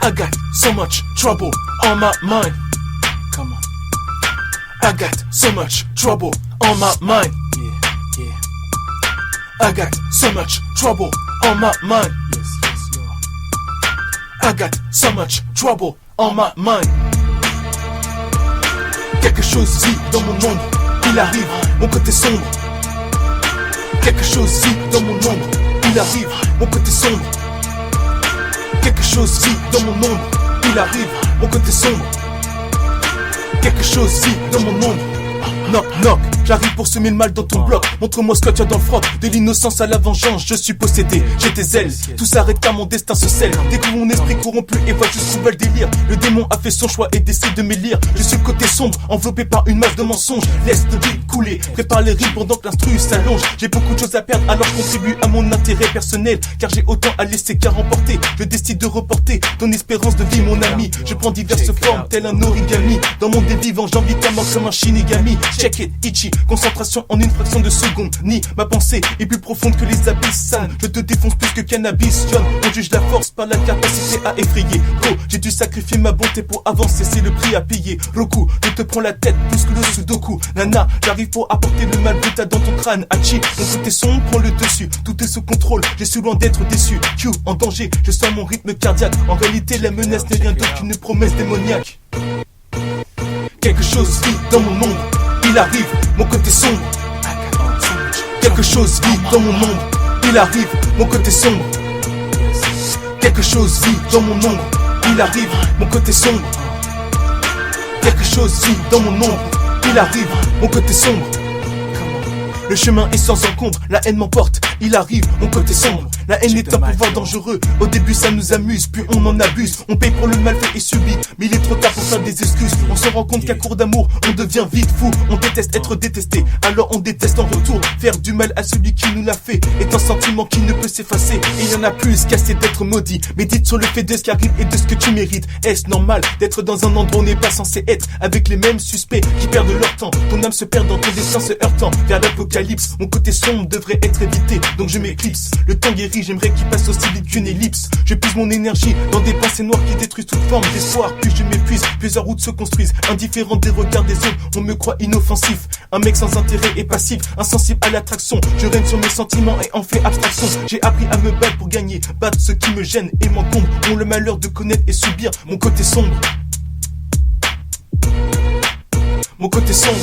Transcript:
I got so much trouble on my mind. Come on. I got so much trouble on my mind. Yeah, yeah. I got so much trouble on my mind. Yes, yes, Lord. I got so much trouble on my mind. Quelque chose vit dans mon ombre, il arrive, mon côté sombre. Quelque chose vit dans mon ombre, il arrive, mon côté sombre. Quelque chose vit dans mon ombre, il arrive, mon côté sombre. Quelque chose vit dans mon ombre. Knock knock, j'arrive pour semer le mal dans ton bloc. Montre-moi ce que tu as dans le froc. De l'innocence à la vengeance, je suis possédé. J'ai tes ailes, tout s'arrête car mon destin se scelle. Découvre mon esprit corrompu et vois jusqu'où va le délire. Le démon a fait son choix et décide de m'élire. Je suis le côté sombre, enveloppé par une masse de mensonges. Laisse le beat couler, prépare les rimes pendant que l'instru s'allonge. J'ai beaucoup de choses à perdre alors je contribue à mon intérêt personnel. Car j'ai autant à laisser qu'à remporter. Je décide de reporter ton espérance de vie mon ami. Je prends diverses formes tel un origami. Dans mon vivant j'envie ta mort comme un shinigami. Check it, Ichi, concentration en une fraction de seconde. Ni ma pensée est plus profonde que les abysses. Je te défonce plus que cannabis. John, on juge la force par la capacité à effrayer. Go, j'ai dû sacrifier ma bonté pour avancer, c'est le prix à payer. Roku, je te prends la tête plus que le sudoku. Nana, j'arrive pour apporter le mal brutal dans ton crâne. Hachi, mon côté sombre prend le dessus. Tout est sous contrôle, j'ai su loin d'être déçu. Q, en danger, je sens mon rythme cardiaque. En réalité, la menace n'est rien d'autre qu'une promesse démoniaque. Quelque chose vit dans mon ombre. Il arrive, mon côté sombre. Quelque chose vit dans mon ombre. Il arrive, mon côté sombre. Quelque chose vit dans mon ombre. Il arrive, mon côté sombre. Quelque chose vit dans mon ombre. Il arrive, mon côté sombre. Le chemin est sans encombre, la haine m'emporte, il arrive, mon côté sombre. La haine est un pouvoir dangereux, au début ça nous amuse, puis on en abuse. On paye pour le mal fait et subi, mais il est trop tard pour faire des excuses. On se rend compte qu'à court d'amour, on devient vite fou. On déteste être détesté, alors on déteste en retour. Faire du mal à celui qui nous l'a fait est un sentiment qui ne peut s'effacer. Et il y en a plus qu'assez d'être maudit. Médite sur le fait de ce qui arrive et de ce que tu mérites. Est-ce normal d'être dans un endroit où on n'est pas censé être, avec les mêmes suspects qui perdent leur temps? Ton âme se perd dans ton destin se heurtant vers l'apocalypse. Mon côté sombre devrait être évité, donc je m'éclipse. Le temps guérit, j'aimerais qu'il passe aussi vite qu'une ellipse. Je puise mon énergie dans des pensées noires qui détruisent toute forme d'espoir. Puis je m'épuise, plusieurs routes se construisent. Indifférent des regards des autres, on me croit inoffensif. Un mec sans intérêt et passif, insensible à l'attraction. Je règne sur mes sentiments et en fais abstraction. J'ai appris à me battre pour gagner, battre ce qui me gêne et m'encombre. Ont le malheur de connaître et subir mon côté sombre. Mon côté sombre.